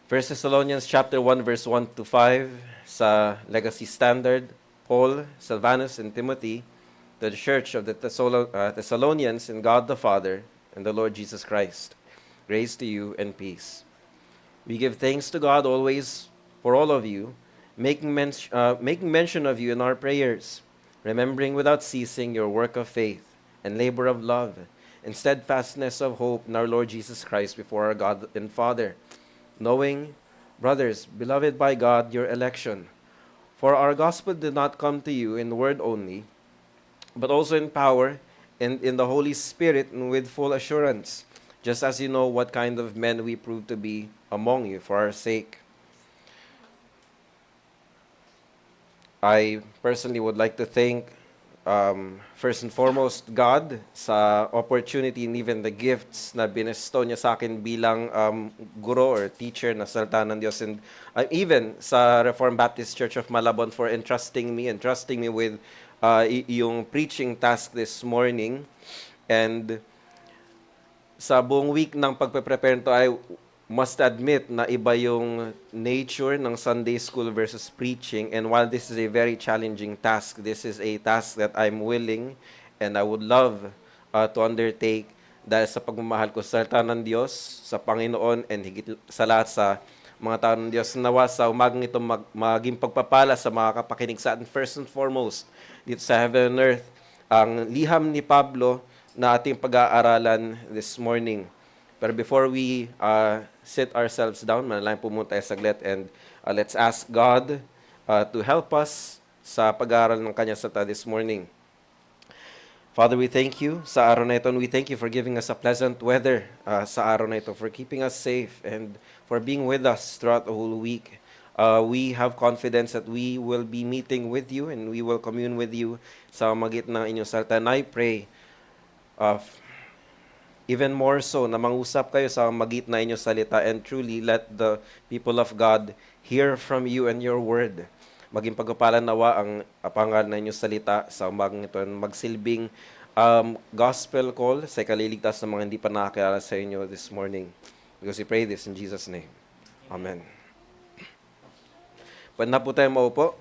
1 Thessalonians chapter 1 verse 1 to 5 sa Legacy Standard, Paul, Silvanus, and Timothy, to the church of the Thessalonians in God the Father and the Lord Jesus Christ. Grace to you and peace. We give thanks to God always for all of you, making mention of you in our prayers, remembering without ceasing your work of faith and labor of love and steadfastness of hope in our Lord Jesus Christ before our God and Father, knowing, brothers, beloved by God, your election. For our gospel did not come to you in word only, but also in power and in the Holy Spirit and with full assurance, just as you know what kind of men we prove to be among you for our sake. I personally would like to thank first and foremost God sa opportunity and even the gifts na binesto niya sa akin bilang guro or teacher na salita ng Diyos, and even sa Reformed Baptist Church of Malabon for entrusting me with yung preaching task this morning. And sa buong week ng pagpe-prepare nito, I must admit na iba yung nature ng Sunday school versus preaching. And while this is a very challenging task, this is a task that I'm willing and I would love to undertake dahil sa pagmamahal ko sa salita ng Diyos, sa Panginoon, and higit sa lahat sa mga tao ng Diyos. Nawa sa umagang ito maging pagpapala sa mga kapakinig sa atin. First and foremost, dito sa Heaven and Earth, ang liham ni Pablo na ating pag-aaralan this morning. Pero before we sit ourselves down, manalangin po muna tayo saglit, and let's ask God to help us sa pag-aaral ng Kanya salita this morning. Father, we thank you sa araw na ito, and we thank you for giving us a pleasant weather sa araw na ito, for keeping us safe, and for being with us throughout the whole week. We have confidence that we will be meeting with you, and we will commune with you sa magitan ng inyong salita. And I pray, even more so, na mangusap kayo sa magitan na inyong salita, and truly let the people of God hear from you and your word. Maging pagpapalan nawa ang pangalan na inyong salita sa umagang ito, and magsilbing gospel call sa ikaliligtas ng mga hindi pa nakakilala sa inyo this morning. Because we pray this in Jesus' name. Amen. Pwede na po tayo maupo.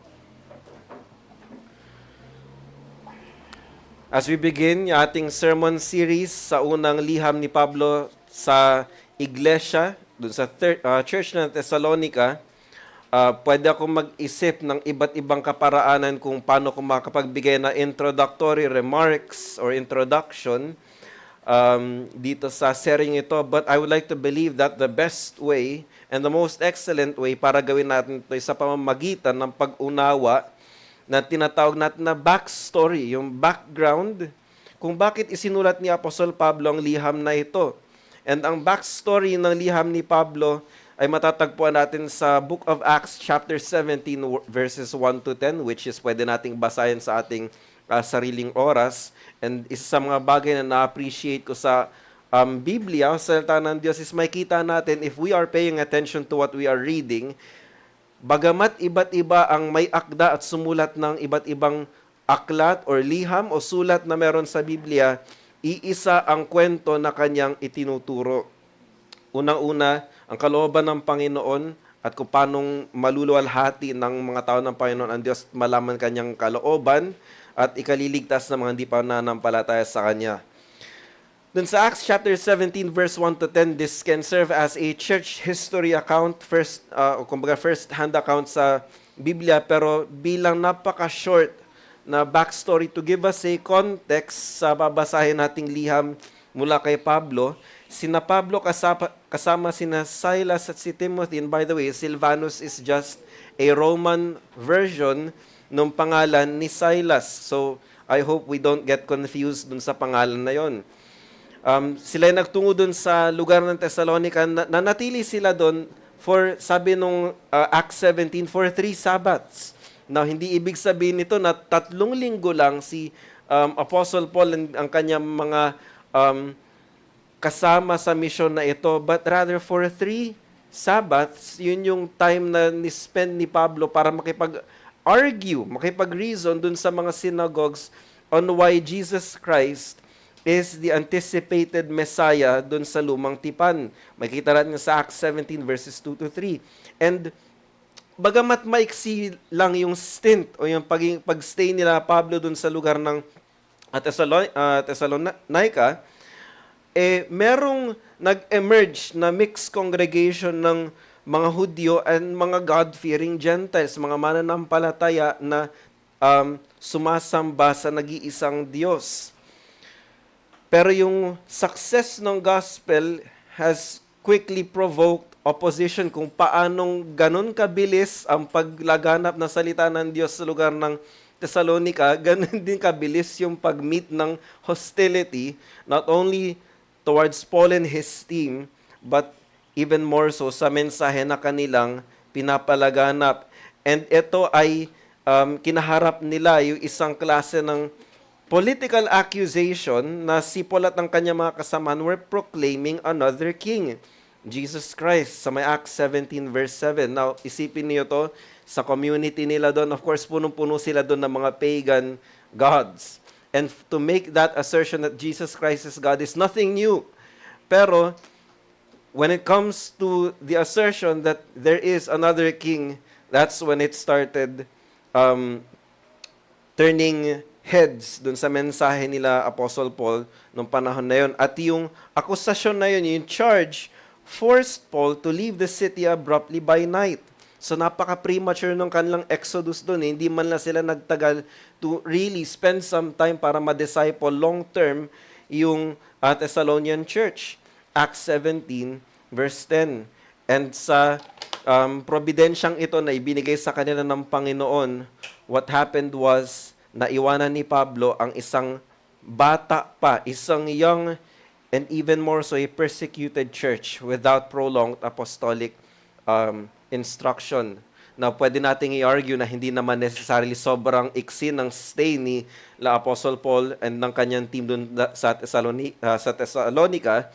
As we begin yung ating sermon series sa unang liham ni Pablo sa iglesia, dun sa church ng Thessalonica, pwede akong mag-isip ng iba't ibang kaparaanan kung paano ko makapagbigay na introductory remarks or introduction dito sa sharing ito. But I would like to believe that the best way and the most excellent way para gawin natin ito sa pamamagitan ng pag-unawa na tinatawag natin na backstory, yung background, kung bakit isinulat ni Apostol Pablo ang liham na ito. And ang backstory ng liham ni Pablo ay matatagpuan natin sa Book of Acts chapter 17 verses 1 to 10, which is pwede nating basahin sa ating sariling oras. And isa sa mga bagay na na-appreciate ko sa Biblia, sa salita ng Diyos, is makita natin if we are paying attention to what we are reading, bagamat iba't iba ang may akda at sumulat ng iba't ibang aklat or liham o sulat na meron sa Biblia, iisa ang kwento na kanyang itinuturo. Unang-una, ang kalooban ng Panginoon at kung paanong maluluwalhati ng mga tao ng Panginoon ang Diyos malaman kanyang kalooban at ikaliligtas ng mga hindi pa nanampalataya sa Kanya. Dun sa Acts chapter 17 verse 1 to 10, this can serve as a church history account, first hand account sa Biblia, pero bilang napaka-short na backstory to give us a context sa babasahin nating liham mula kay Pablo. Sina Pablo kasama sina Silas at si Timothy, and by the way, Silvanus is just a Roman version ng pangalan ni Silas. So, I hope we don't get confused dun sa pangalan na yon. Sila ay nagtungo dun sa lugar ng Thessalonica, nanatili sila dun for, sabi nung Acts 17, for 3 Sabbaths. Now, hindi ibig sabihin nito na 3 linggo lang si Apostle Paul and ang kanyang mga kasama sa mission na ito, but rather for 3 Sabbaths, yun yung time na ni-spend ni Pablo para makipag-argue, makipag-reason dun sa mga synagogues on why Jesus Christ is the anticipated Messiah dun sa lumang tipan. Makita natin sa Acts 17 verses 2 to 3. And bagamat maiksi lang yung stint o yung pagstay nila Pablo dun sa lugar ng Thessalonica, merong nag-emerge na mixed congregation ng mga Hudyo and mga God-fearing Gentiles, mga mananampalataya na sumasamba sa nag-iisang Diyos. Pero yung success ng gospel has quickly provoked opposition kung paanong ganun kabilis ang paglaganap ng salita ng Diyos sa lugar ng Thessalonica, ganun din kabilis yung pag-meet ng hostility, not only towards Paul and his team, but even more so sa mensahe na kanilang pinapalaganap. And ito ay kinaharap nila yung isang klase ng political accusation na si Paul at ang kanyang mga kasamaan were proclaiming another king, Jesus Christ, sa may Acts 17 verse 7. Now, isipin niyo to, sa community nila doon, of course, punong-puno sila doon ng mga pagan gods. And to make that assertion that Jesus Christ is God is nothing new. Pero, when it comes to the assertion that there is another king, that's when it started turning heads dun sa mensahe nila Apostle Paul nung panahon na yun. At yung akusasyon na yun, yung charge, forced Paul to leave the city abruptly by night. So napaka-premature ng kanilang exodus doon. Hindi man lang sila nagtagal to really spend some time para ma-disciple long-term yung Thessalonian church. Acts 17 verse 10. And sa probidensyang ito na ibinigay sa kanila ng Panginoon, what happened was, naiwanan ni Pablo ang isang bata pa, isang young and even more so a persecuted church without prolonged apostolic instruction. Now, pwede nating i-argue na hindi naman necessarily sobrang iksi ng stay ni la Apostle Paul and ng kanyang team dun sa Thessalonica,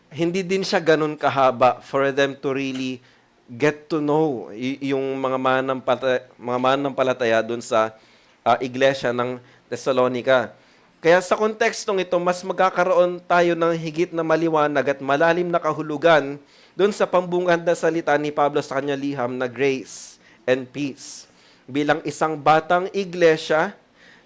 hindi din siya ganun kahaba for them to really get to know yung mga mananampalataya dun sa iglesia ng Thessalonica. Kaya sa kontekstong ito, mas magkakaroon tayo ng higit na maliwanag at malalim na kahulugan doon sa pambungad na salita ni Pablo sa kanyang liham na grace and peace. Bilang isang batang iglesia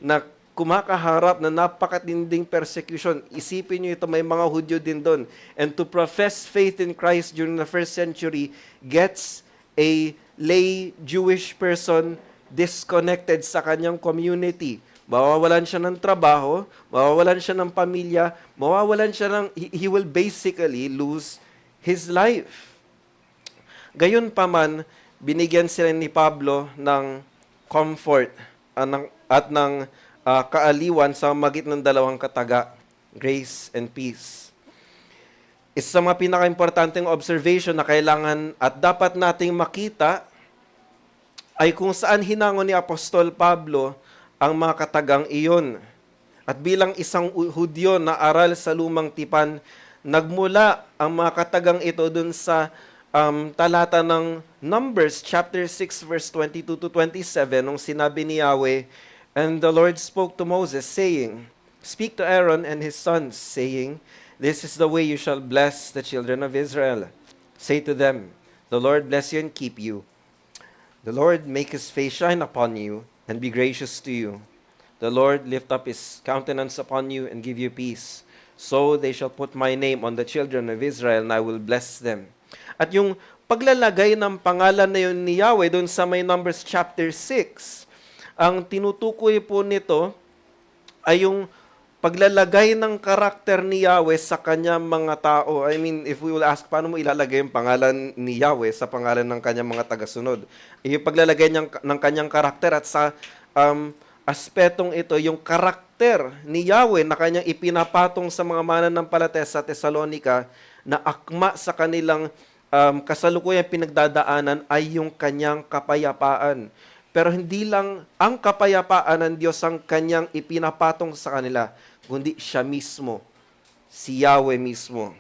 na kumakaharap na napakatinding persecution. Isipin nyo ito, may mga Hudyo din doon. And to profess faith in Christ during the first century gets a lay Jewish person disconnected sa kanyang community. Mawawalan siya ng trabaho, mawawalan siya ng pamilya, he will basically lose his life. Gayon pa man, binigyan sila ni Pablo ng comfort at ng kaaliwan sa magitan ng dalawang kataga, grace and peace. Isa sa mga pinaka-importanteng observation na kailangan at dapat nating makita ay kung saan hinango ni Apostol Pablo ang mga katagang iyon. At bilang isang Hudyo na aral sa lumang tipan, nagmula ang mga katagang ito dun sa talata ng Numbers chapter 6 verse 22 to 27 nung sinabi ni Yahweh, "And the Lord spoke to Moses, saying, Speak to Aaron and his sons, saying, This is the way you shall bless the children of Israel. Say to them, The Lord bless you and keep you. The Lord make his face shine upon you and be gracious to you. The Lord lift up his countenance upon you and give you peace. So they shall put my name on the children of Israel, and I will bless them." At yung paglalagay ng pangalan na yun ni Yahweh doon sa may Numbers chapter 6, ang tinutukoy po nito ay yung paglalagay ng karakter ni Yahweh sa kanyang mga tao. I mean, if we will ask, paano mo ilalagay yung pangalan ni Yahweh sa pangalan ng kanyang mga tagasunod? Yung paglalagay ng kanyang karakter at sa aspetong ito, yung karakter ni Yahweh na kanyang ipinapatong sa mga mananampalataya sa Thessalonica na akma sa kanilang kasalukuyang pinagdadaanan ay yung kanyang kapayapaan. Pero hindi lang ang kapayapaan ng Diyos ang kanyang ipinapatong sa kanila, kundi siya mismo, si Yahweh mismo.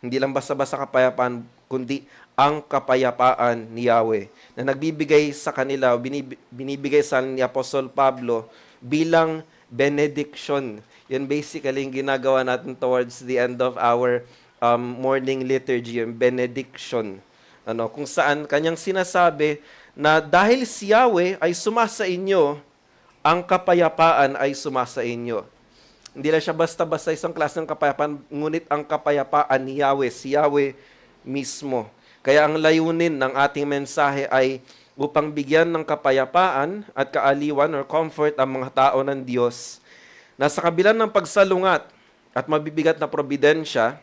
Hindi lang basta-basta kapayapaan, kundi ang kapayapaan ni Yahweh na nagbibigay sa kanila, binibigay sa ni Apostol Pablo bilang benediction. Yan basically yung ginagawa natin towards the end of our morning liturgy, yung benediction. Kung saan kanyang sinasabi na dahil si Yahweh ay sumasa inyo, ang kapayapaan ay sumasa inyo. Hindi lang siya basta-basta isang klase ng kapayapaan, ngunit ang kapayapaan ni Yahweh, si Yahweh mismo. Kaya ang layunin ng ating mensahe ay upang bigyan ng kapayapaan at kaaliwan or comfort ang mga tao ng Diyos na sa kabila ng pagsalungat at mabibigat na probidensya,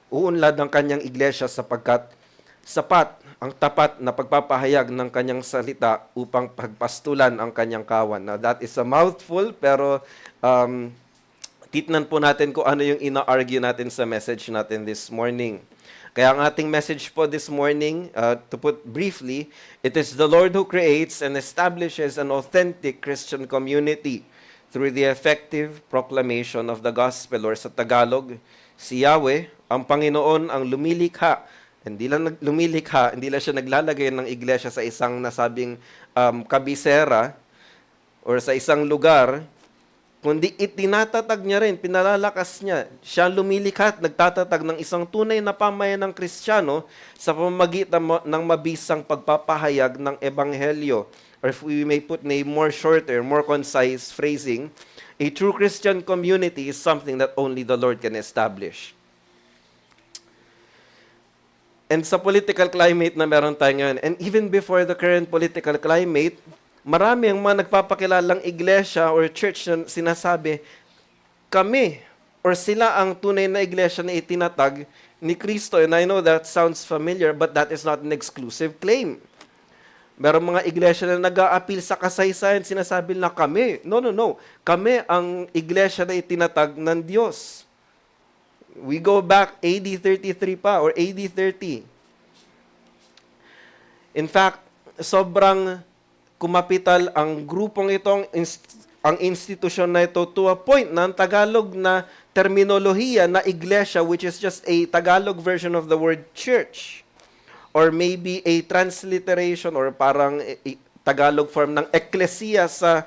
uunlad ang kanyang iglesia sapagkat sapat ang tapat na pagpapahayag ng kanyang salita upang pagpastulan ang kanyang kawan. Now, that is a mouthful, pero titnan po natin kung ano yung ina-argue natin sa message natin this morning. Kaya ang ating message po this morning, to put briefly, it is the Lord who creates and establishes an authentic Christian community through the effective proclamation of the gospel, or sa Tagalog, si Yahweh, ang Panginoon, ang lumilikha. Hindi lang lumilikha, hindi lang siya naglalagay ng iglesia sa isang nasabing kabisera or sa isang lugar, kundi itinatatag niya rin, pinalalakas niya. Siya lumilikha at nagtatatag ng isang tunay na pamayan ng Kristiyano sa pamamagitan ng mabisang pagpapahayag ng Ebanghelyo. Or if we may put in a more shorter, more concise phrasing, a true Christian community is something that only the Lord can establish. And sa political climate na meron tayo ngayon, and even before the current political climate, marami ang mga nagpapakilalang iglesia or church na sinasabi, kami or sila ang tunay na iglesia na itinatag ni Kristo. And I know that sounds familiar, but that is not an exclusive claim. Meron mga iglesia na nag-a-appeal sa kasaysayan, sinasabi na kami. No. Kami ang iglesia na itinatag ng Diyos. We go back AD 33 pa or AD 30. In fact, sobrang kumapital ang grupong itong, ang institusyon na ito to a point na ang Tagalog na terminolohiya na iglesia, which is just a Tagalog version of the word church, or maybe a transliteration or parang Tagalog form ng ekklesia sa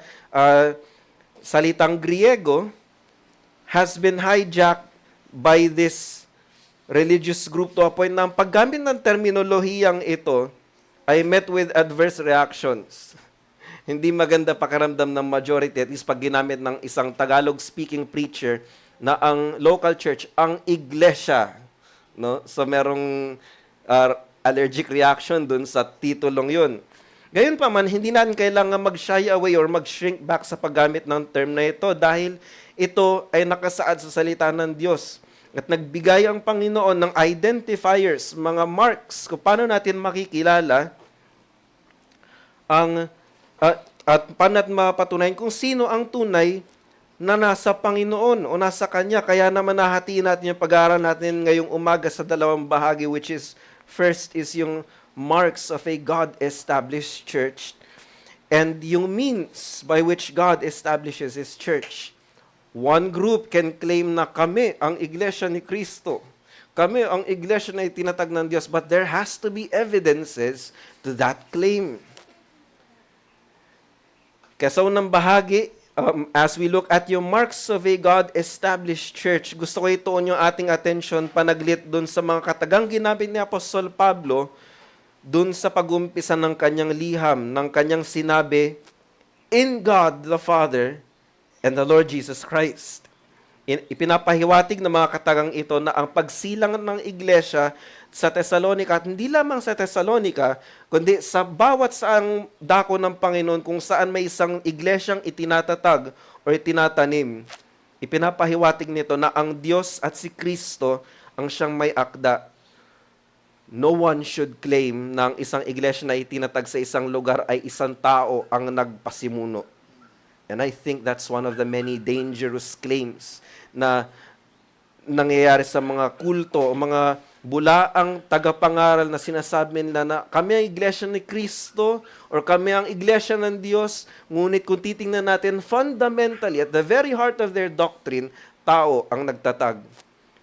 salitang Griego, has been hijacked by this religious group to a point na ang paggamit ng terminolohiyang ito ay met with adverse reactions. Hindi maganda pakiramdam ng majority, at least pag ginamit ng isang Tagalog-speaking preacher na ang local church, ang iglesia. No? So merong allergic reaction dun sa titulong yun. Gayon pa man, hindi natin kailangan mag-shy away or mag-shrink back sa paggamit ng term na ito dahil ito ay nakasaad sa salita ng Diyos. At nagbigay ang Panginoon ng identifiers, mga marks, kung paano natin makikilala at paano natin mapatunayan kung sino ang tunay na nasa Panginoon o nasa Kanya. Kaya naman nahatiin natin yung pag-aaral natin ngayong umaga sa dalawang bahagi, which is, first is yung marks of a God-established church and yung means by which God establishes His church. One group can claim na kami ang iglesia ni Kristo. Kami ang iglesia na itinatag ng Diyos, but there has to be evidences to that claim. Kaya sa unang bahagi, as we look at yung marks of a God-established church, gusto ko ituon yung ating attention panaglit dun sa mga katagang ginamit ni Apostol Pablo dun sa pag-umpisa ng kanyang liham, ng kanyang sinabi, in God the Father and the Lord Jesus Christ. Ipinapahiwatig ng mga katagang ito na ang pagsilang ng iglesia sa Thessalonica, at hindi lamang sa Thessalonica, kundi sa bawat saang dako ng Panginoon kung saan may isang iglesyang itinatatag o itinatanim, ipinapahiwatig nito na ang Diyos at si Kristo ang siyang may akda. No one should claim na ang isang iglesia na itinatag sa isang lugar ay isang tao ang nagpasimuno. And I think that's one of the many dangerous claims na nangyayari sa mga kulto o mga bulaang tagapangaral na sinasabi nila na kami ang iglesia ni Kristo or kami ang iglesia ng Diyos, ngunit kung titingnan natin fundamentally, at the very heart of their doctrine, tao ang nagtatag.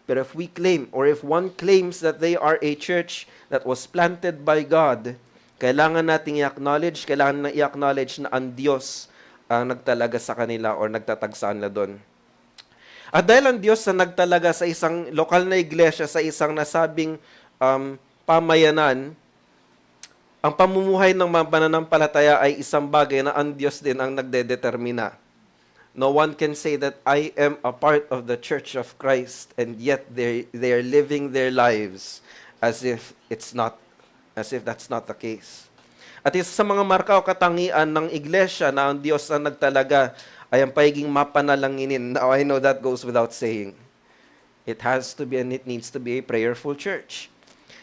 But if we claim, or if one claims that they are a church that was planted by God, kailangan nating i-acknowledge na ang Diyos ang nagtalaga sa kanila or nagtatag sa kanila doon. At dahil ang Diyos na nagtalaga sa isang lokal na iglesia, sa isang nasabing pamayanan, ang pamumuhay ng mga pananampalataya ay isang bagay na ang Diyos din ang nagdedetermina. No one can say that I am a part of the Church of Christ and yet they are living their lives as if that's not the case. At isa sa mga marka o katangian ng iglesia na ang Diyos ang nagtalaga ay ang pagiging mapanalanginin. Now, I know that goes without saying. It has to be and it needs to be a prayerful church.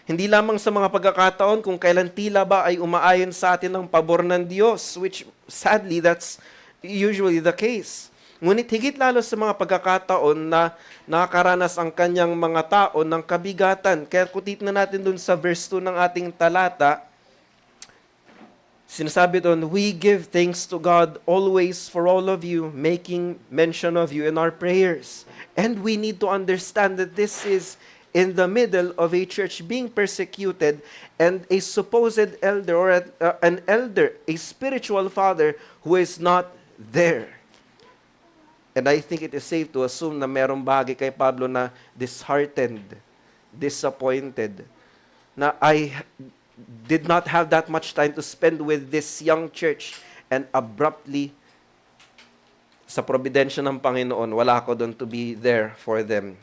Hindi lamang sa mga pagkakataon kung kailan tila ba ay umaayon sa atin ang pabor ng Diyos, which sadly, that's usually the case. Ngunit higit lalo sa mga pagkakataon na nakakaranas ang kanyang mga tao ng kabigatan. Kaya kung titignan natin dun sa verse 2 ng ating talata, sinasabi doon, we give thanks to God always for all of you, making mention of you in our prayers. And we need to understand that this is in the middle of a church being persecuted and a supposed elder or an elder, a spiritual father who is not there. And I think it is safe to assume na merong bagay kay Pablo na disheartened, disappointed, na I did not have that much time to spend with this young church and abruptly, sa providensya ng Panginoon, wala ako doon to be there for them.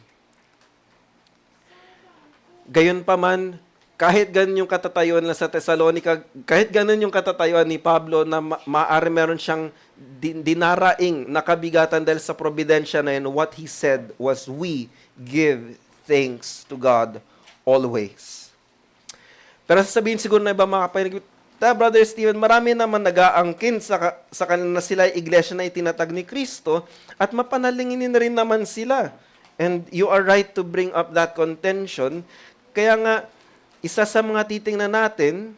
Gayon pa man, kahit ganun yung katatayuan na sa Thessalonica, kahit ganun yung katatayuan ni Pablo na maaari meron siyang dinaraing na kabigatan dahil sa providensya na yun, what he said was, we give thanks to God always. Pero sasabihin siguro na iba mga kapatid, Brother Steven, marami naman nag-aangkin sa kanila na sila iglesia na itinatag ni Kristo at mapanalinginin rin naman sila. And you are right to bring up that contention. Kaya nga, isa sa mga titingnan natin,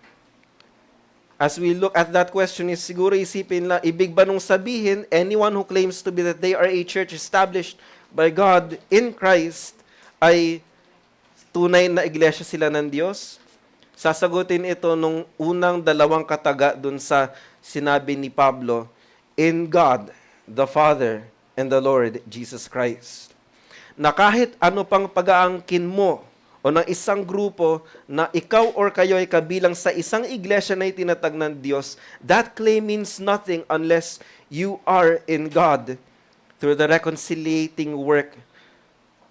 as we look at that question, is siguro isipin lang, ibig ba nung sabihin, anyone who claims to be that they are a church established by God in Christ, ay tunay na iglesia sila ng Diyos? Sasagutin ito nung unang dalawang kataga dun sa sinabi ni Pablo, in God, the Father, and the Lord Jesus Christ. Na kahit ano pang pag-aangkin mo o ng isang grupo na ikaw or kayo ay kabilang sa isang iglesia na itinatag ng Diyos, that claim means nothing unless you are in God through the reconciliating work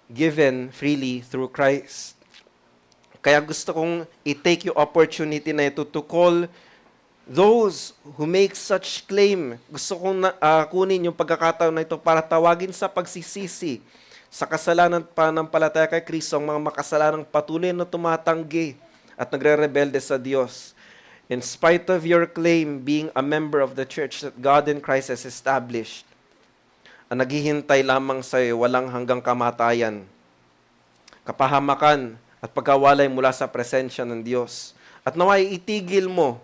given freely through Christ. Kaya gusto kong i-take yung opportunity na ito to call those who make such claim. Gusto kong kunin yung pagkakataon na ito para tawagin sa pagsisisi sa kasalanan pananampalataya kay Kristo ang mga makasalanang patuloy na tumatanggi at nagre-rebelde sa Diyos. In spite of your claim being a member of the church that God in Christ has established, ang naghihintay lamang sa iyo walang hanggang kamatayan, kapahamakan at pagkawalay mula sa presensya ng Diyos. At naway itigil mo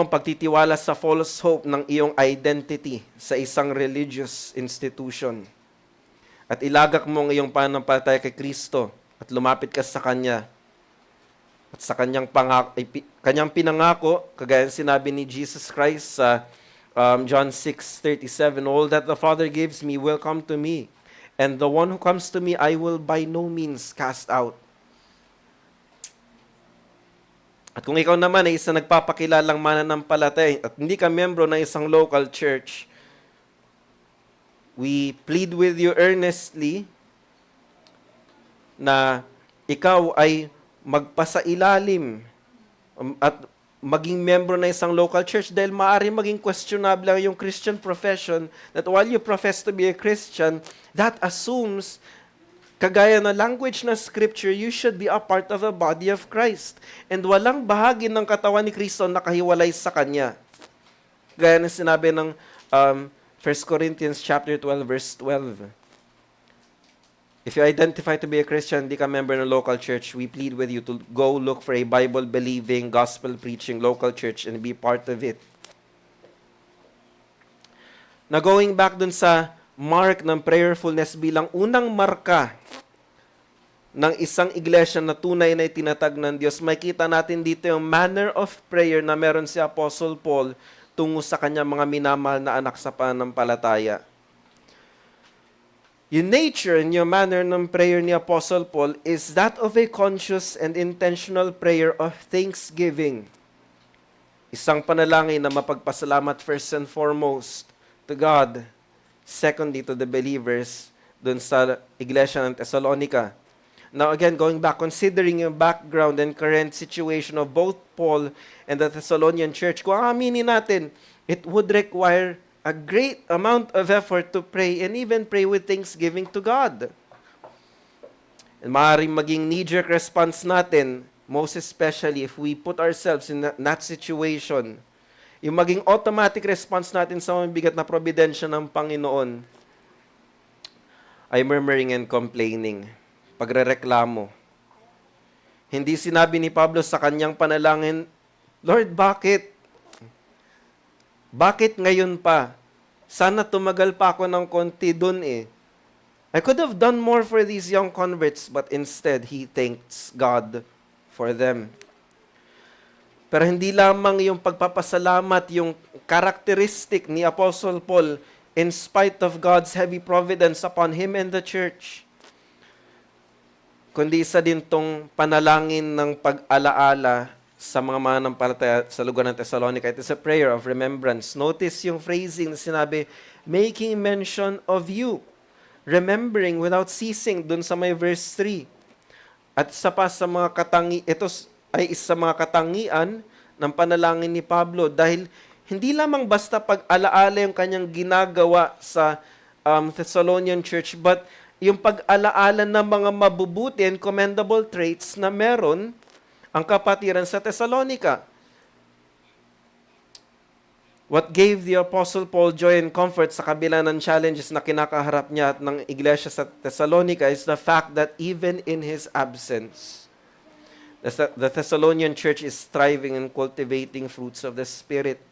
ang pagtitiwala sa false hope ng iyong identity sa isang religious institution. At ilagak mo ang iyong pananampalataya kay Kristo at lumapit ka sa Kanya. At sa Kanyang pinangako, kagaya sinabi ni Jesus Christ sa John 6:37, all that the Father gives me will come to me, and the one who comes to me I will by no means cast out. At kung ikaw naman ay isang nagpapakilalang mananampalataya at hindi ka membro ng isang local church, we plead with you earnestly na ikaw ay magpasailalim at maging membro ng isang local church dahil maaari maging questionable ang yung Christian profession that while you profess to be a Christian, that assumes kagaya na language na scripture, you should be a part of the body of Christ. And walang bahagi ng katawan ni Kristo na nakahiwalay sa Kanya. Gaya na sinabi ng 1 Corinthians chapter 12, verse 12. If you identify to be a Christian, di ka member ng local church, we plead with you to go look for a Bible-believing, gospel-preaching local church and be part of it. Na going back dun sa mark ng prayerfulness bilang unang marka ng isang iglesia na tunay na itinatag ng Diyos, makita natin dito yung manner of prayer na meron si Apostle Paul tungo sa kanyang mga minamahal na anak sa pananampalataya. Yung nature and yung manner ng prayer ni Apostle Paul is that of a conscious and intentional prayer of thanksgiving. Isang panalangin na mapagpasalamat first and foremost to God, secondly to the believers dun sa Iglesia ng Thessalonica. Now again, going back, considering yung background and current situation of both Paul and the Thessalonian church, kung aminin natin, it would require a great amount of effort to pray and even pray with thanksgiving to God. And maaaring maging knee-jerk response natin, most especially if we put ourselves in that situation, yung maging automatic response natin sa mabigat na providensya ng Panginoon ay murmuring and complaining, pagrereklamo. Hindi sinabi ni Pablo sa kanyang panalangin, Lord, bakit? Bakit ngayon pa? Sana tumagal pa ako ng konti dun eh. I could have done more for these young converts, but instead, he thanks God for them. Pero hindi lamang yung pagpapasalamat, yung characteristic ni Apostle Paul in spite of God's heavy providence upon him and the church, kundi isa din tong panalangin ng pag-alaala sa mga mananampalataya sa lugar ng Thessalonica. It is a prayer of remembrance. Notice yung phrasing na sinabi, making mention of you, remembering without ceasing, dun sa may verse 3. At isa pa sa mga ito ay isa mga katangian ng panalangin ni Pablo dahil hindi lamang basta pag-alaala yung kanyang ginagawa sa Thessalonian church, but yung pag-alaala ng mga mabubuti and commendable traits na meron ang kapatiran sa Thessalonica. What gave the Apostle Paul joy and comfort sa kabila ng challenges na kinakaharap niya at ng iglesia sa Thessalonica is the fact that even in his absence, the Thessalonian church is thriving and cultivating fruits of the Spirit.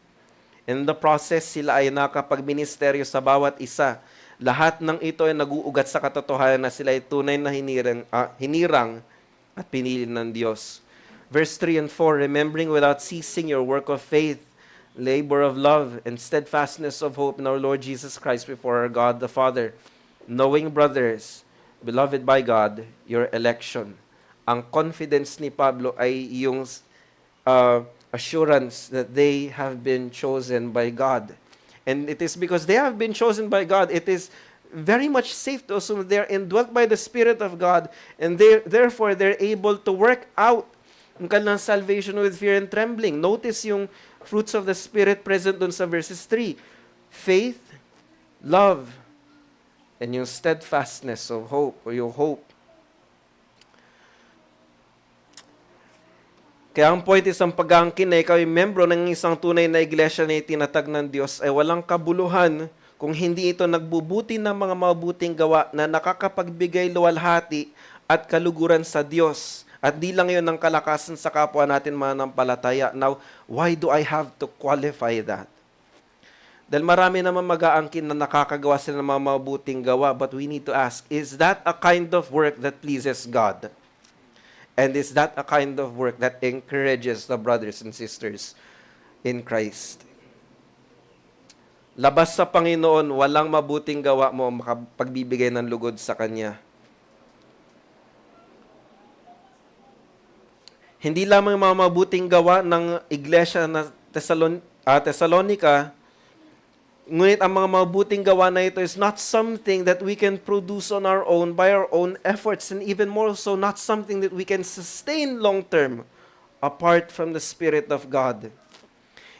In the process, sila ay nakapagministeryo sa bawat isa. Lahat ng ito ay naguugat sa katotohanan na sila ay tunay na hinirang at pinili ng Diyos. Verse 3 and 4, remembering without ceasing your work of faith, labor of love, and steadfastness of hope in our Lord Jesus Christ before our God the Father, knowing, brothers, beloved by God, your election. Ang confidence ni Pablo ay yung assurance that they have been chosen by God. And it is because they have been chosen by God, it is very much safe to assume they're indwelt by the Spirit of God, and therefore they're able to work out ang kanilang salvation with fear and trembling. Notice yung fruits of the Spirit present dun sa verses 3. Faith, love, and yung steadfastness of hope, or yung hope. Kaya ang point is ang pag-aangkin na ikaw ay membro ng isang tunay na iglesia na itinatag ng Diyos ay walang kabuluhan kung hindi ito nagbubuti ng mga mabuting gawa na nakakapagbigay luwalhati at kaluguran sa Diyos. At di lang yun ng kalakasan sa kapwa natin mananampalataya. Now, why do I have to qualify that? Dahil marami naman mag-aangkin na nakakagawa sila ng mga mabuting gawa, but we need to ask, is that a kind of work that pleases God? And is that a kind of work that encourages the brothers and sisters in Christ? Labas sa Panginoon, walang mabuting gawa mo makapagbibigay ng lugod sa Kanya. Hindi lamang mga mabuting gawa ng iglesia na Thessalonica, ngunit ang mga mabuting gawa na ito is not something that we can produce on our own by our own efforts, and even more so, not something that we can sustain long-term apart from the Spirit of God.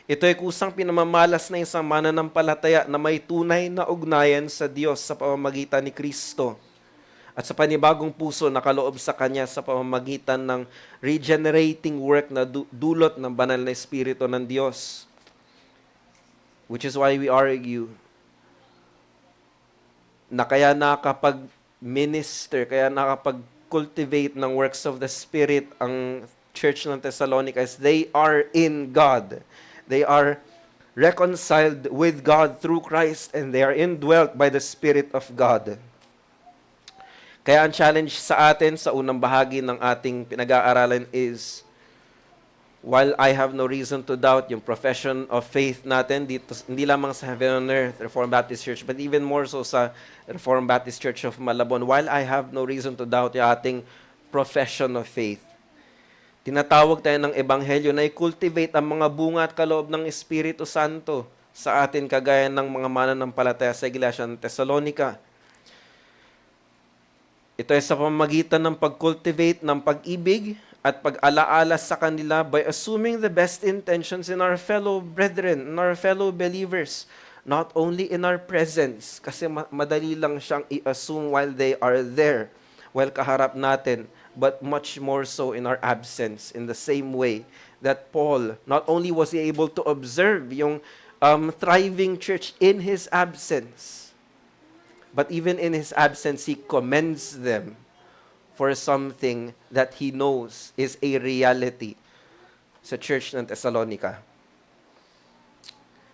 Ito ay kusang pinamamalas na isang mananampalataya na may tunay na ugnayan sa Diyos sa pamamagitan ni Kristo at sa panibagong puso na kaloob sa Kanya sa pamamagitan ng regenerating work na dulot ng banal na Espiritu ng Diyos. Which is why we argue na kaya nakapag-minister, kaya nakapag-cultivate ng works of the Spirit ang Church ng Thessalonica is they are in God. They are reconciled with God through Christ and they are indwelt by the Spirit of God. Kaya ang challenge sa atin sa unang bahagi ng ating pinag-aaralan is while I have no reason to doubt yung profession of faith natin dito, hindi lamang sa Heaven on Earth Reformed Baptist Church, but even more so sa Reformed Baptist Church of Malabon, while I have no reason to doubt yung ating profession of faith. Tinatawag tayo ng Ebanghelyo na i-cultivate ang mga bunga at kaloob ng Espiritu Santo sa atin kagaya ng mga mananampalataya sa Iglesia ng Thessalonica. Ito ay sa pamamagitan ng pag-cultivate ng pag-ibig at pag-alaala sa kanila by assuming the best intentions in our fellow brethren, in our fellow believers, not only in our presence, kasi madali lang siyang i-assume while they are there, while kaharap natin, but much more so in our absence, in the same way that Paul, not only was he able to observe yung thriving church in his absence, but even in his absence, he commends them for something that he knows is a reality sa church ng Thessalonica.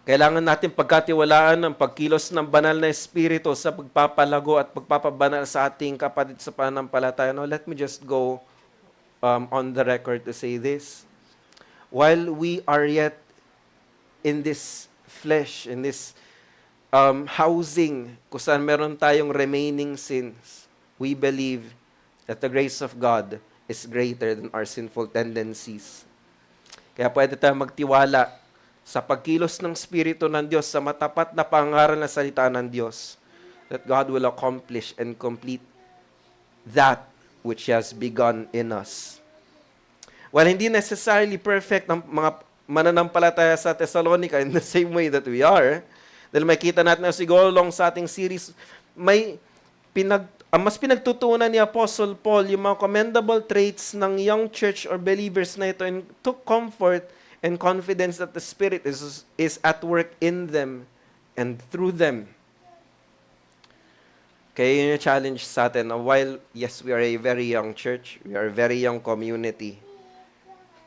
Kailangan natin pagkatiwalaan ang pagkilos ng banal na Espiritu sa pagpapalago at pagpapabanal sa ating kapatid sa pananampalataya. Now, let me just go on the record to say this. While we are yet in this flesh, in this housing, kung saan meron tayong remaining sins, we believe that the grace of God is greater than our sinful tendencies. Kaya pwede tayo magtiwala sa pagkilos ng Espiritu ng Diyos sa matapat na pangaral na salita ng Diyos, that God will accomplish and complete that which He has begun in us. While hindi necessarily perfect ang mga mananampalataya sa Thessalonica in the same way that we are, dahil makita natin na siguro long sa ating series, may mas pinagtutunan ni Apostle Paul yung mga commendable traits ng young church or believers na ito and took comfort and confidence that the Spirit is at work in them and through them. Kaya yun yung challenge sa atin. While, yes, we are a very young church, we are a very young community,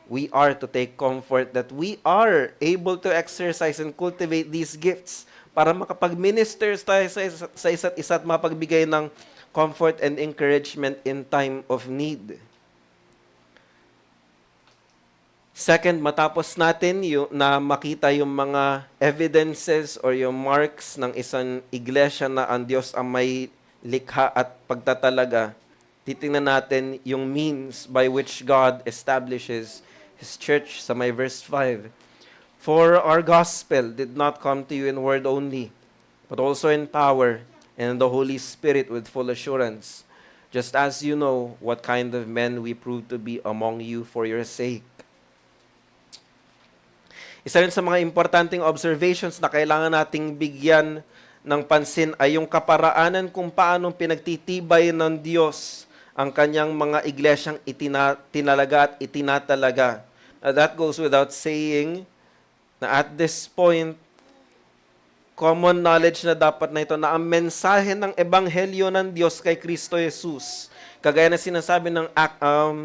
we are to take comfort that we are able to exercise and cultivate these gifts para makapag-minister tayo sa isa't isa at mapagbigay ng comfort and encouragement in time of need. Second, matapos natin na makita yung mga evidences or yung marks ng isang iglesia na ang Diyos ang may likha at pagtatalaga, titingnan natin yung means by which God establishes His church sa may verse 5. For our gospel did not come to you in word only, but also in power and in the Holy Spirit with full assurance, just as you know what kind of men we proved to be among you for your sake. Isa rin sa mga importanteng observations na kailangan nating bigyan ng pansin ay yung kaparaanan kung paano pinagtitibay ng Diyos ang kanyang mga iglesyang tinalaga at itinatalaga. That goes without saying na at this point, common knowledge na dapat na ito na ang mensahe ng Ebanghelyo ng Diyos kay Kristo Jesus, kagaya na sinasabi ng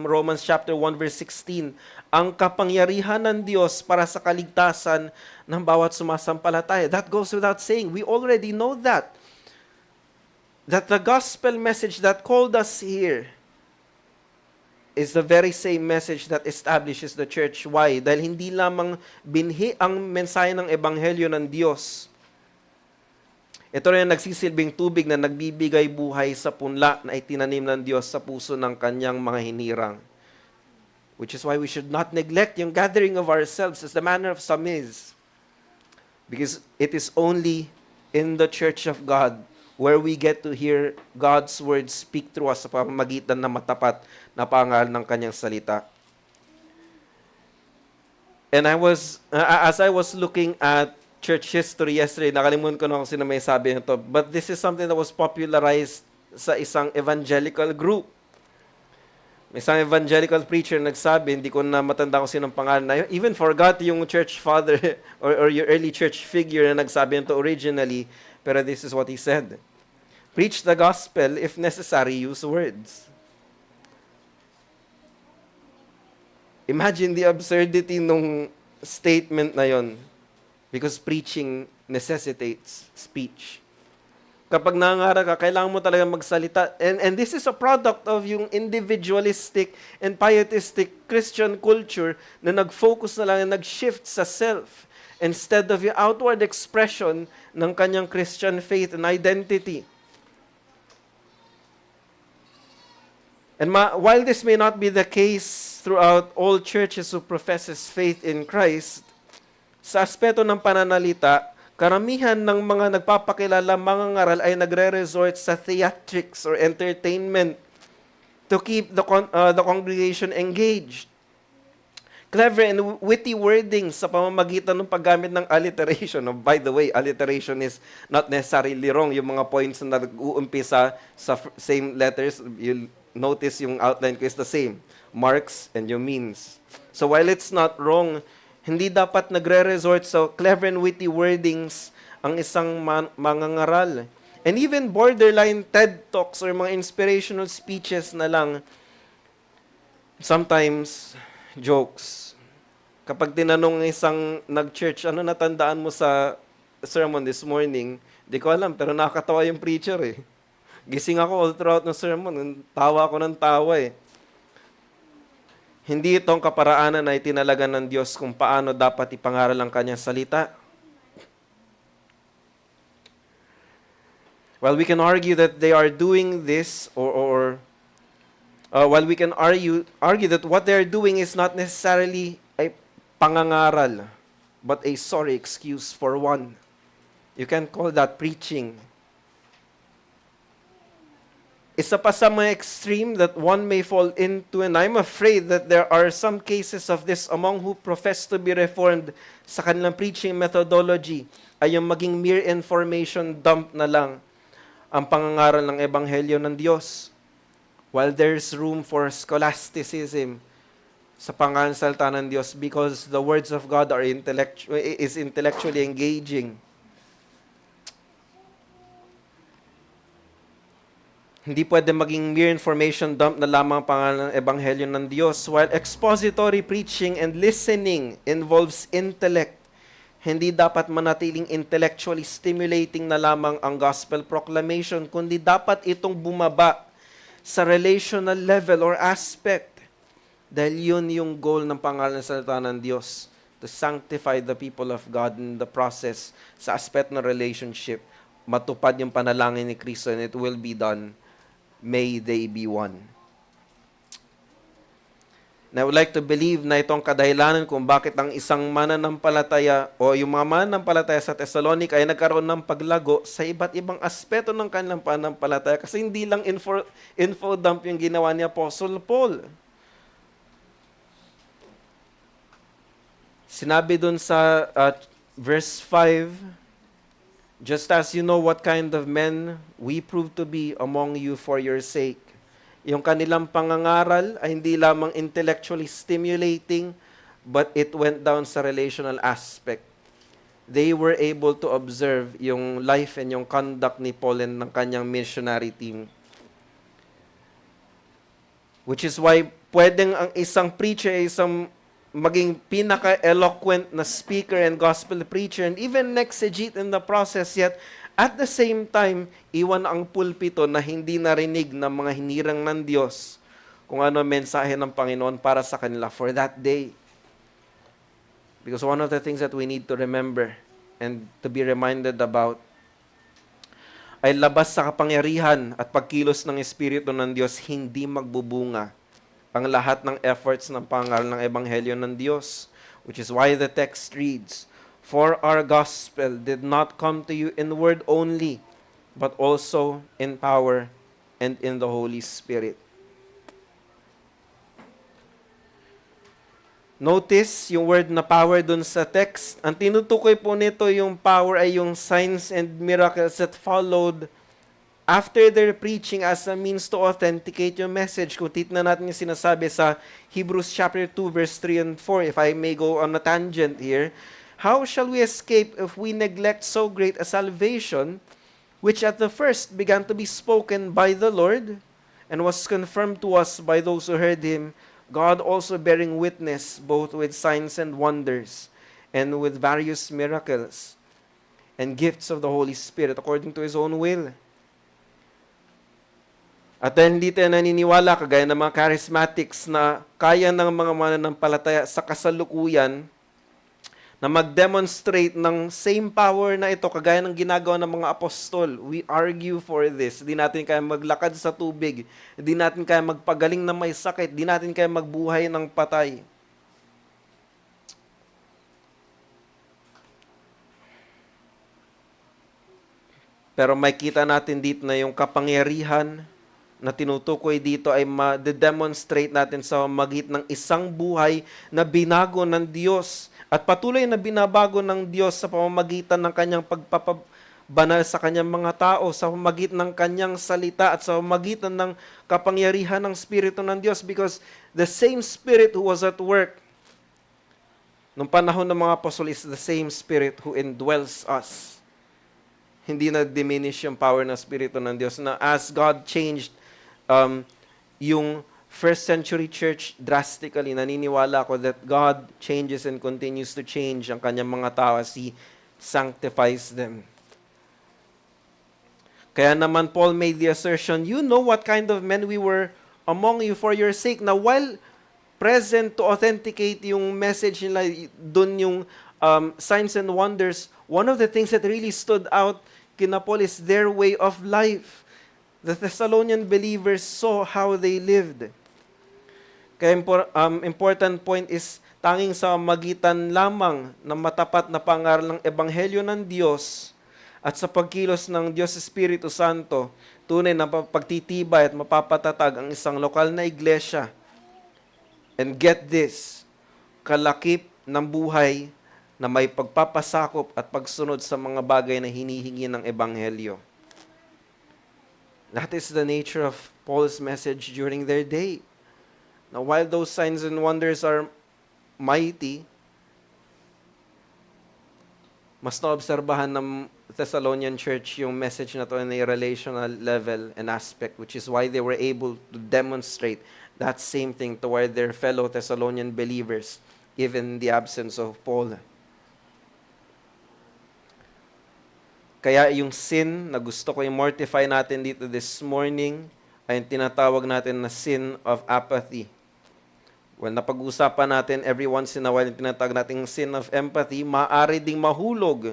Romans chapter 1 verse 16, ang kapangyarihan ng Diyos para sa kaligtasan ng bawat sumasampalataya. That goes without saying. We already know that. That the gospel message that called us here is the very same message that establishes the church. Why? Dahil hindi lamang binhi ang mensahe ng Ebanghelyo ng Diyos. Ito rin ang nagsisilbing tubig na nagbibigay buhay sa punla na itinanim ng Diyos sa puso ng kanyang mga hinirang. Which is why we should not neglect yung gathering of ourselves as the manner of some is. Because it is only in the church of God where we get to hear God's word speak through us sa pamamagitan ng matapat na pangaral ng kanyang salita. And as I was looking at church history yesterday, nakalimutan ko na kung sino may sabi nito, but this is something that was popularized sa isang evangelical group. May isang evangelical preacher nagsabi, hindi ko na matanda kung sinong pangalan na yun. Even forgot yung church father or your early church figure na nagsabi nito originally, pero this is what he said. Preach the gospel, if necessary, use words. Imagine the absurdity nung statement na yon, because preaching necessitates speech. Kapag nangangaral ka, kailangan mo talaga magsalita. And this is a product of yung individualistic and pietistic Christian culture na nag-focus na lang, nag-shift sa self instead of yung outward expression ng kanyang Christian faith and identity. And while this may not be the case throughout all churches who professes faith in Christ, sa aspeto ng pananalita, karamihan ng mga nagpapakilala mga ngaral ay nagre-resort sa theatrics or entertainment to keep the congregation engaged. Clever and witty wordings sa pamamagitan ng paggamit ng alliteration. By the way, alliteration is not necessarily wrong. Yung mga points na nag-uumpisa sa same letters, you'll notice yung outline ko is the same. Marks and yung means. So while it's not wrong, hindi dapat nagre-resort sa clever and witty wordings ang isang mangangaral. And even borderline TED Talks or mga inspirational speeches na lang, sometimes jokes. Kapag tinanong isang nag-church, ano natandaan mo sa sermon this morning? Di ko alam, pero nakakatawa yung preacher eh. Gising ako all throughout ng sermon. Tawa ako ng tawa eh. Hindi itong kaparaanan na itinalaga ng Diyos kung paano dapat ipangaral ang kanyang salita. While we can argue that they are doing this, while we can argue that what they are doing is not necessarily a pangangaral, but a sorry excuse for one. You can call that preaching. Isa pa sa mga extreme that one may fall into, and I'm afraid that there are some cases of this among who profess to be reformed sa kanilang preaching methodology, ay yung maging mere information dump na lang ang pangangaral ng Ebanghelyo ng Diyos. While there's room for scholasticism sa pangangasalta ng Diyos because the words of God are intellectually engaging. Hindi pwede maging mere information dump na lamang pangalan ng Ebanghelyo ng Diyos. While expository preaching and listening involves intellect, hindi dapat manatiling intellectually stimulating na lamang ang gospel proclamation, kundi dapat itong bumaba sa relational level or aspect. Dahil yun yung goal ng pangalan ng salita ng Diyos, to sanctify the people of God in the process sa aspect ng relationship. Matupad yung panalangin ni Kristo and it will be done. May they be one. And I would like to believe na itong kadahilanan kung bakit ang isang mananampalataya o yung mga mananampalataya sa Thessalonica ay nagkaroon ng paglago sa iba't ibang aspeto ng kanilang pananampalataya kasi hindi lang info dump yung ginawa ni Apostle Paul. Sinabi dun sa verse 5, just as you know what kind of men we prove to be among you for your sake. Yung kanilang pangangaral ay hindi lamang intellectually stimulating, but it went down sa relational aspect. They were able to observe yung life and yung conduct ni Paul and ng kanyang missionary team. Which is why pwedeng ang isang preacher ay isang maging pinaka-eloquent na speaker and gospel preacher and even exegete in the process, yet at the same time, iwan ang pulpito na hindi narinig ng mga hinirang ng Diyos kung ano mensahe ng Panginoon para sa kanila for that day. Because one of the things that we need to remember and to be reminded about ay labas sa kapangyarihan at pagkilos ng Espiritu ng Diyos, hindi magbubunga ang lahat ng efforts ng pangaral ng Ebanghelyo ng Diyos. Which is why the text reads, for our gospel did not come to you in word only, but also in power and in the Holy Spirit. Notice yung word na power dun sa text. Ang tinutukoy po nito yung power ay yung signs and miracles that followed after their preaching as a means to authenticate your message. Kung titignan natin yung sinasabi sa Hebrews chapter 2 verse 3 and 4, if I may go on a tangent here, how shall we escape if we neglect so great a salvation, which at the first began to be spoken by the Lord, and was confirmed to us by those who heard him, God also bearing witness both with signs and wonders, and with various miracles. and gifts of the Holy Spirit according to His own will. At dahil hindi tayo naniniwala, kagaya ng mga charismatics, na kaya ng mga mananampalataya sa kasalukuyan na mag-demonstrate ng same power na ito, kagaya ng ginagawa ng mga apostol. We argue for this. Hindi natin kaya maglakad sa tubig. Hindi natin kaya magpagaling na may sakit. Hindi natin kaya magbuhay ng patay. Pero may kita natin dito na yung kapangyarihan na tinutukoy dito ay ma-demonstrate natin sa magitan ng isang buhay na binago ng Diyos at patuloy na binabago ng Diyos sa pamamagitan ng kanyang pagpapabanal sa kanyang mga tao, sa pamamagitan ng kanyang salita at sa pamamagitan ng kapangyarihan ng Espiritu ng Diyos, because the same Spirit who was at work nung panahon ng mga apostol is the same Spirit who indwells us. Hindi na diminish yung power ng Espiritu ng Diyos, na as God changed yung first century church drastically, naniniwala ako that God changes and continues to change ang kanyang mga tao as He sanctifies them. Kaya naman Paul made the assertion, you know what kind of men we were among you for your sake. Now while present to authenticate yung message nila, dun yung signs and wonders, one of the things that really stood out kina Paul is their way of life. The Thessalonian believers saw how they lived. Kaya important point is, tanging sa magitan lamang ng matapat na pangaral ng Ebanghelyo ng Diyos at sa pagkilos ng Diyos Espiritu Santo, tunay na pagtitibay at mapapatatag ang isang lokal na iglesia. And get this, kalakip ng buhay na may pagpapasakop at pagsunod sa mga bagay na hinihingi ng Ebanghelyo. That is the nature of Paul's message during their day. Now, while those signs and wonders are mighty, mas naobserbahan ng Thessalonian church yung message na to in a relational level and aspect, which is why they were able to demonstrate that same thing toward their fellow Thessalonian believers, even in the absence of Paul. Kaya yung sin na gusto ko i-mortify natin dito this morning ay yung tinatawag natin na sin of apathy. Well, napag-usapan natin every once in a while yung tinatawag natin sin of empathy, maaari ding mahulog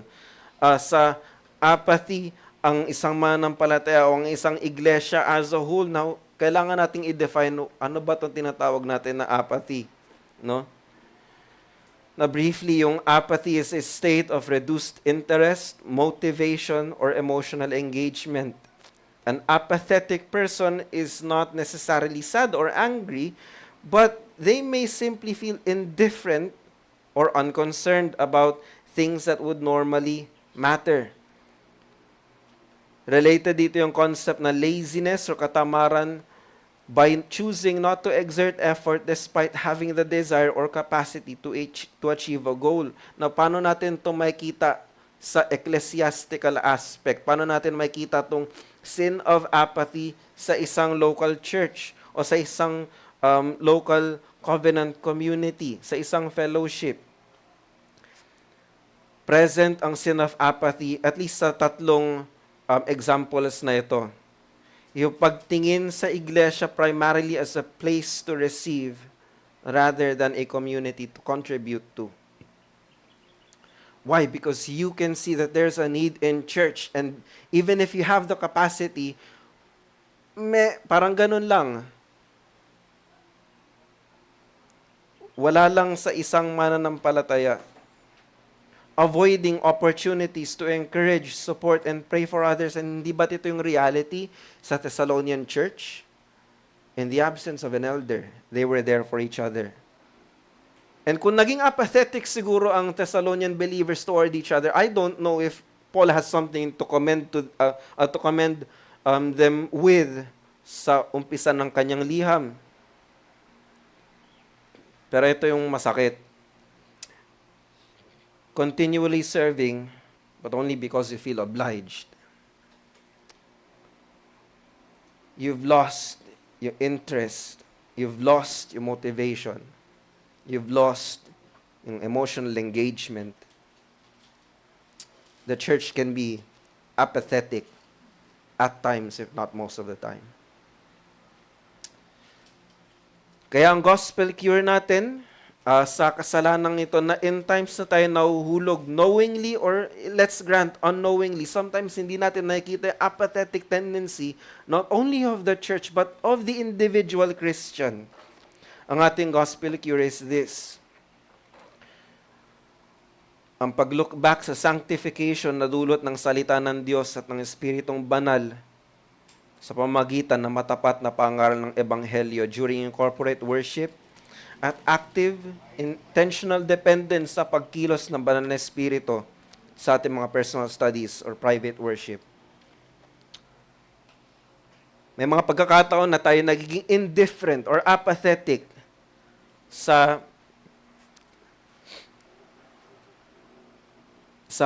sa apathy ang isang mananampalataya o ang isang iglesia as a whole. Now, kailangan nating i-define ano ba itong tinatawag natin na apathy, no? Na briefly, yung apathy is a state of reduced interest, motivation, or emotional engagement. An apathetic person is not necessarily sad or angry, but they may simply feel indifferent or unconcerned about things that would normally matter. Related dito yung concept na laziness or katamaran by choosing not to exert effort despite having the desire or capacity to achieve a goal. Now, paano natin ito makikita sa ecclesiastical aspect? Paano natin makikita itong sin of apathy sa isang local church o sa isang local covenant community, sa isang fellowship? Present ang sin of apathy at least sa tatlong examples na ito. Yung pagtingin sa iglesia primarily as a place to receive rather than a community to contribute to. Why? Because you can see that there's a need in church, and even if you have the capacity, parang ganun lang. Wala lang sa isang mananampalataya. Avoiding opportunities to encourage, support, and pray for others. And hindi ba ito yung reality sa Thessalonian church? In the absence of an elder, they were there for each other. And kung naging apathetic siguro ang Thessalonian believers toward each other, I don't know if Paul has something to commend them with sa umpisa ng kanyang liham. Pero ito yung masakit. Continually serving, but only because you feel obliged. You've lost your interest. You've lost your motivation. You've lost yung emotional engagement. the church can be apathetic at times, if not most of the time. Kaya ang gospel cure natin sa kasalanang ito na in times na tayo nahuhulog knowingly or let's grant unknowingly, sometimes hindi natin nakikita yung apathetic tendency not only of the church but of the individual Christian. Ang ating gospel cure is this. Ang pag-look back sa sanctification na dulot ng salita ng Diyos at ng Espiritong Banal sa pamamagitan ng matapat na pangaral ng Ebanghelyo during corporate worship at active, intentional dependence sa pagkilos ng Banal na Espiritu sa ating mga personal studies or private worship. May mga pagkakataon na tayo nagiging indifferent or apathetic sa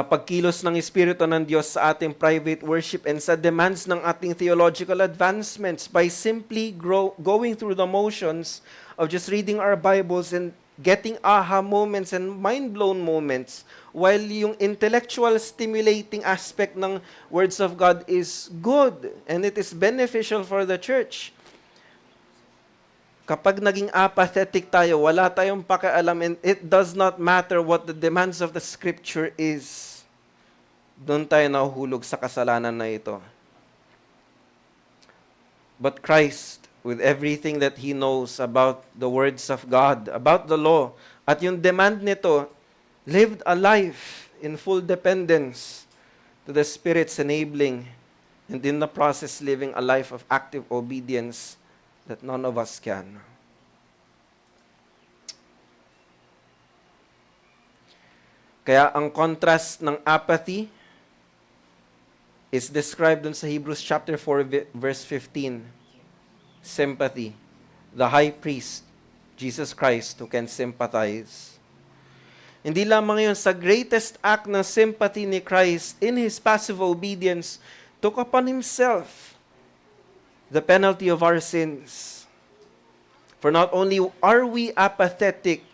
pagkilos ng Espiritu ng Diyos sa ating private worship and sa demands ng ating theological advancements by simply going through the motions of just reading our Bibles and getting aha moments and mind-blown moments while yung intellectual stimulating aspect ng words of God is good and it is beneficial for the church. Kapag naging apathetic tayo, wala tayong pakialam and it does not matter what the demands of the Scripture is. Doon tayo nahuhulog sa kasalanan na ito. But Christ, with everything that He knows about the words of God, about the law, at yung demand nito, lived a life in full dependence to the Spirit's enabling and in the process living a life of active obedience that none of us can. Kaya ang contrast ng apathy is described dun sa Hebrews chapter 4 verse 15. Sympathy. The high priest, Jesus Christ, who can sympathize. Hindi lamang yun, sa greatest act ng sympathy ni Christ in His passive obedience, took upon Himself the penalty of our sins. For not only are we apathetic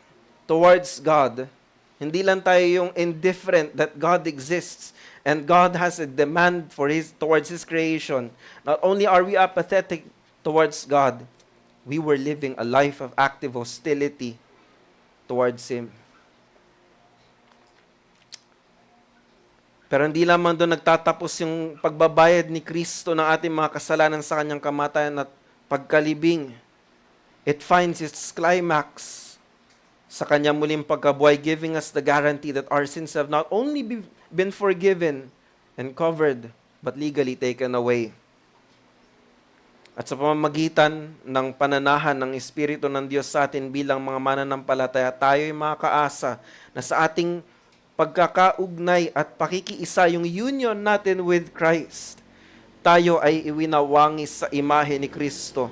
towards God, hindi lang tayo yung indifferent that God exists and God has a demand towards His creation. Not only are we apathetic towards God, we were living a life of active hostility towards Him. Pero hindi lamang doon nagtatapos yung pagbabayad ni Kristo ng ating mga kasalanan sa Kanyang kamatayan at pagkalibing. It finds its climax sa Kanyang muling pagkabuhay, giving us the guarantee that our sins have not only been forgiven and covered, but legally taken away. At sa pamamagitan ng pananahan ng Espiritu ng Diyos sa atin bilang mga mananampalataya, tayo'y makakaasa na sa ating pagkakaugnay at pakikiisa yung union natin with Christ, tayo ay iwinawangis sa imahe ni Kristo.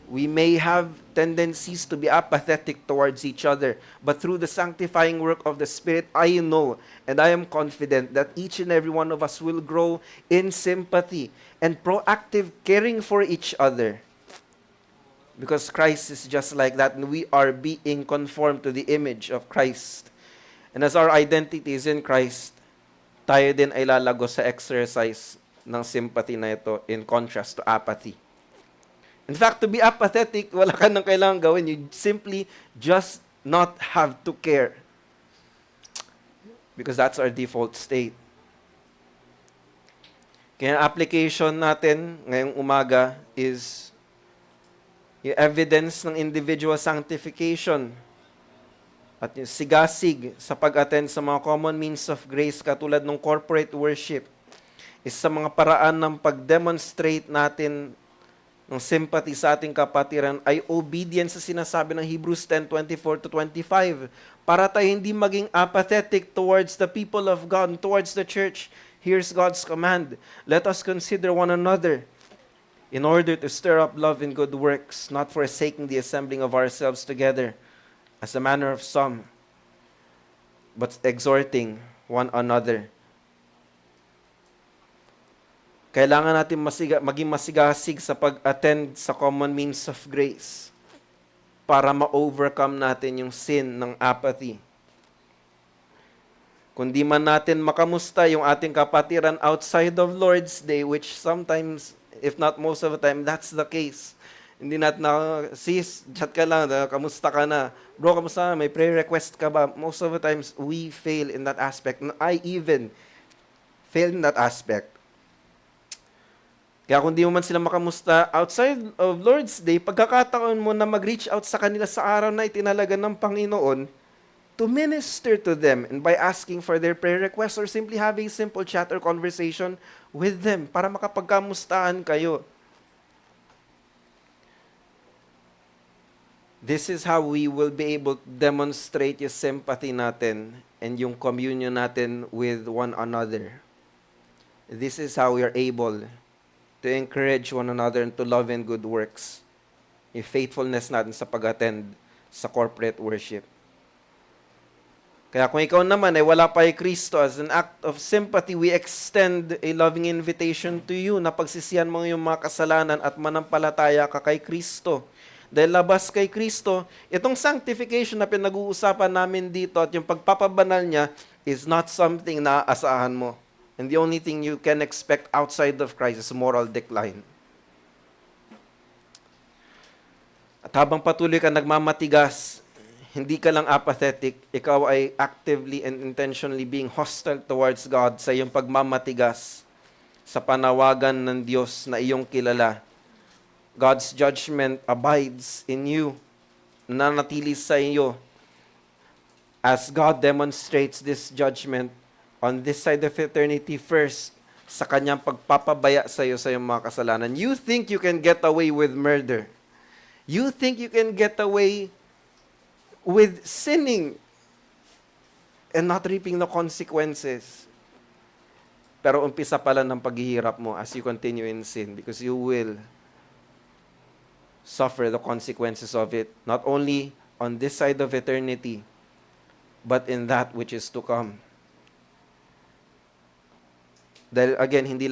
We may have tendencies to be apathetic towards each other, but through the sanctifying work of the Spirit, I know and I am confident that each and every one of us will grow in sympathy and proactive caring for each other. Because Christ is just like that, and we are being conformed to the image of Christ. And as our identity is in Christ, tayo din ay lalago sa exercise ng sympathy na ito in contrast to apathy. In fact, to be apathetic, wala ka nang kailangan gawin. You simply just not have to care. Because that's our default state. Kaya application natin ngayong umaga is yung evidence ng individual sanctification at yung sigasig sa pag-attend sa mga common means of grace katulad ng corporate worship is sa mga paraan ng pag-demonstrate natin ng sympathy sa ating kapatiran ay obedience sa sinasabi ng Hebrews 10:24-25 para tayo hindi maging apathetic towards the people of God, towards the church. Here's God's command. Let us consider one another in order to stir up love and good works, not forsaking the assembling of ourselves together as a manner of some, but exhorting one another. Kailangan natin maging masigasig sa pag-attend sa common means of grace para ma-overcome natin yung sin ng apathy. Kung di man natin makamusta yung ating kapatiran outside of Lord's Day, which sometimes, if not most of the time, that's the case. Hindi natin sis, chat ka lang, kamusta ka na? Bro, kamusta? May prayer request ka ba? Most of the times, we fail in that aspect. I even fail in that aspect. Kaya kung di mo man sila makamusta outside of Lord's Day, pagkakataon mo na mag-reach out sa kanila sa araw na itinalaga ng Panginoon to minister to them and by asking for their prayer requests or simply having simple chat or conversation with them para makapagkamustahan kayo. This is how we will be able to demonstrate yung sympathy natin and yung communion natin with one another. This is how we are able to encourage one another and to love and good works. Yung faithfulness natin sa pag-attend sa corporate worship. Kaya kung ikaw naman ay wala pa kay Kristo, as an act of sympathy, we extend a loving invitation to you na pagsisihan mo yung mga kasalanan at manampalataya ka kay Kristo. Dahil labas kay Kristo, itong sanctification na pinag-uusapan namin dito at yung pagpapabanal niya is not something na aasahan mo. And the only thing you can expect outside of Christ is moral decline. At habang patuloy ka nagmamatigas, hindi ka lang apathetic, ikaw ay actively and intentionally being hostile towards God sa iyong pagmamatigas sa panawagan ng Diyos na iyong kilala. God's judgment abides in you, nanatili sa iyo as God demonstrates this judgment on this side of eternity first, sa kanyang pagpapabaya sa iyo sa iyong mga kasalanan. You think you can get away with murder. You think you can get away with sinning and not reaping the consequences. Pero umpisa pala ng paghihirap mo as you continue in sin because you will suffer the consequences of it, not only on this side of eternity, but in that which is to come. Dahil again, hindi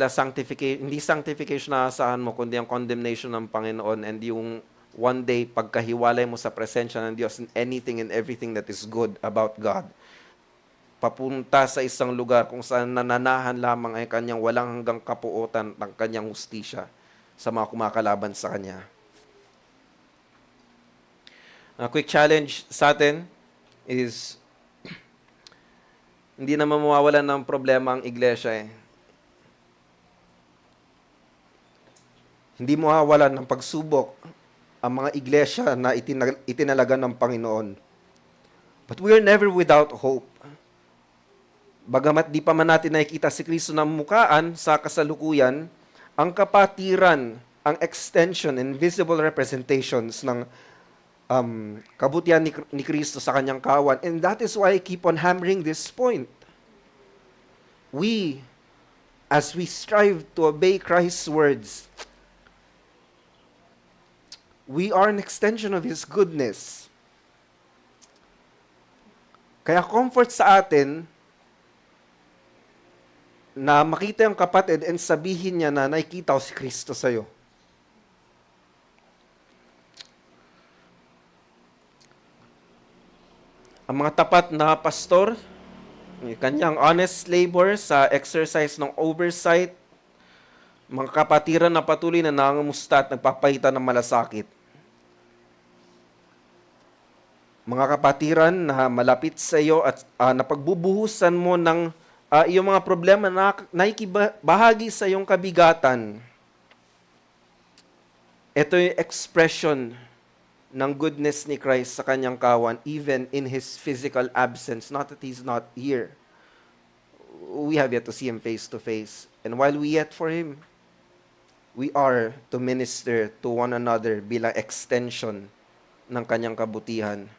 sanctification na asahan mo, kundi ang condemnation ng Panginoon and yung one day pagkahiwalay mo sa presensya ng Diyos in anything and everything that is good about God. Papunta sa isang lugar kung saan nananahan lamang ay kanyang walang hanggang kapuotan ng kanyang hustisya sa mga kumakalaban sa kanya. A quick challenge sa atin is hindi naman mawawalan ng problema ang iglesia eh. Hindi mawawalan ng pagsubok ang mga iglesia na itinalaga ng Panginoon. But we are never without hope. Bagamat di pa man natin nakikita si Kristo ng mukaan sa kasalukuyan, ang kapatiran, ang extension and visible representations ng kabutihan ni Kristo sa kanyang kawan. And that is why I keep on hammering this point. We, as we strive to obey Christ's words, we are an extension of His goodness. Kaya comfort sa atin na makita yung kapatid and sabihin niya na nakikita ko si Kristo sa'yo. Ang mga tapat na pastor, kanyang honest labor sa exercise ng oversight, mga kapatiran na patuloy na nangangamusta at nagpapahita ng malasakit. Mga kapatiran na malapit sa iyo at napagbubuhusan mo ng iyong mga problema na nakikibahagi sa iyong kabigatan. Ito yung expression ng goodness ni Christ sa kanyang kawan, even in His physical absence, not that He's not here. We have yet to see Him face to face. And while we yet for Him, we are to minister to one another bilang extension ng kanyang kabutihan.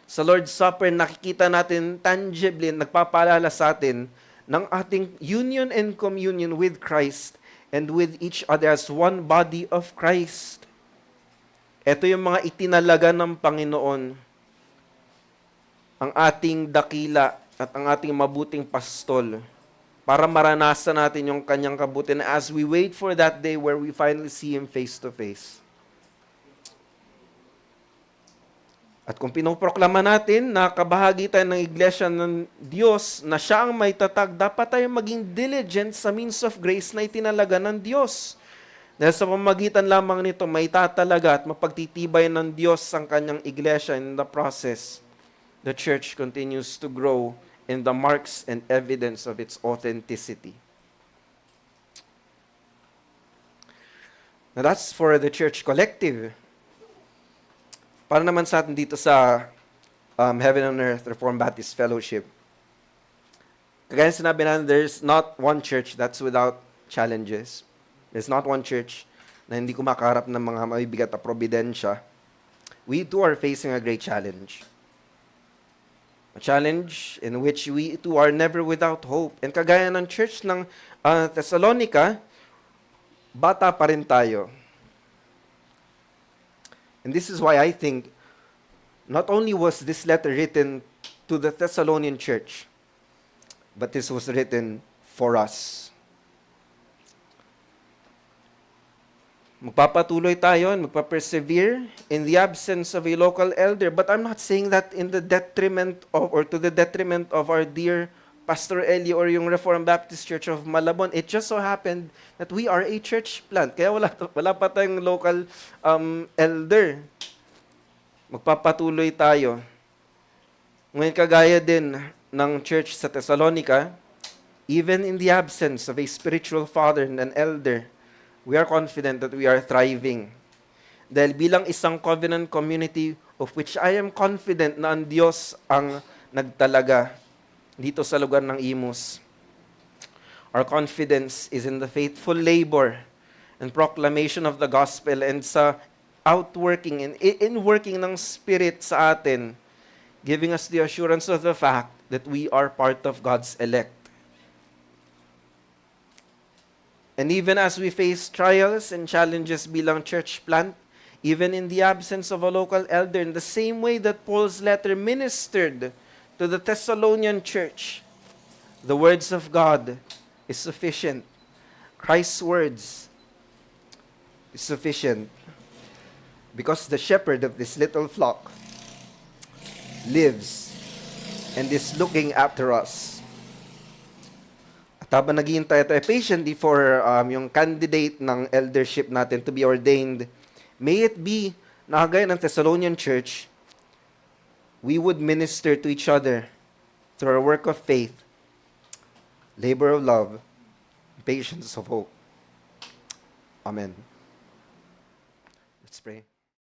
Sa Lord's Supper, nakikita natin tangibly, nagpapaalala sa atin ng ating union and communion with Christ and with each other as one body of Christ. Ito yung mga itinalaga ng Panginoon, ang ating dakila at ang ating mabuting pastol, para maranasan natin yung kanyang kabutihan as we wait for that day where we finally see Him face to face. At kung pinoproklama natin na kabahagi tayo ng iglesia ng Diyos na siya ang may tatag, dapat tayo maging diligent sa means of grace na itinalaga ng Diyos. Dahil sa pamamagitan lamang nito, may tatalaga at mapagtitibay ng Diyos ang kanyang iglesia. In the process, the church continues to grow in the marks and evidence of its authenticity. Now that's for the church collective. Para naman sa atin dito sa Heaven on Earth Reformed Baptist Fellowship, kagaya sinabi natin, there's not one church that's without challenges. There's not one church na hindi kumakaharap ng mga mabibigat na probidensya. We too are facing a great challenge. A challenge in which we too are never without hope. And kagaya ng church ng Thessalonica, bata pa rin tayo. And this is why I think not only was this letter written to the Thessalonian church, but this was written for us. Magpapatuloy tayo and magpapersevere in the absence of a local elder. But I'm not saying that in the detriment of, or to the detriment of our dear Pastor Eli or yung Reformed Baptist Church of Malabon. It just so happened that we are a church plant. Kaya wala pa tayong local elder. Magpapatuloy tayo. Ngayon kagaya din ng church sa Thessalonica, even in the absence of a spiritual father and an elder, we are confident that we are thriving. Dahil bilang isang covenant community of which I am confident na ang Diyos ang nagtalaga dito sa lugar ng Imus. Our confidence is in the faithful labor and proclamation of the gospel and sa outworking and inworking ng Spirit sa atin, giving us the assurance of the fact that we are part of God's elect. And even as we face trials and challenges bilang church plant, even in the absence of a local elder, in the same way that Paul's letter ministered to the Thessalonian church, the words of God is sufficient. Christ's words is sufficient because the shepherd of this little flock lives and is looking after us. At habang naghihintay tayo patiently for yung candidate ng eldership natin to be ordained, may it be na kagaya ng Thessalonian church, we would minister to each other through a work of faith, labor of love, patience of hope. Amen. Let's pray.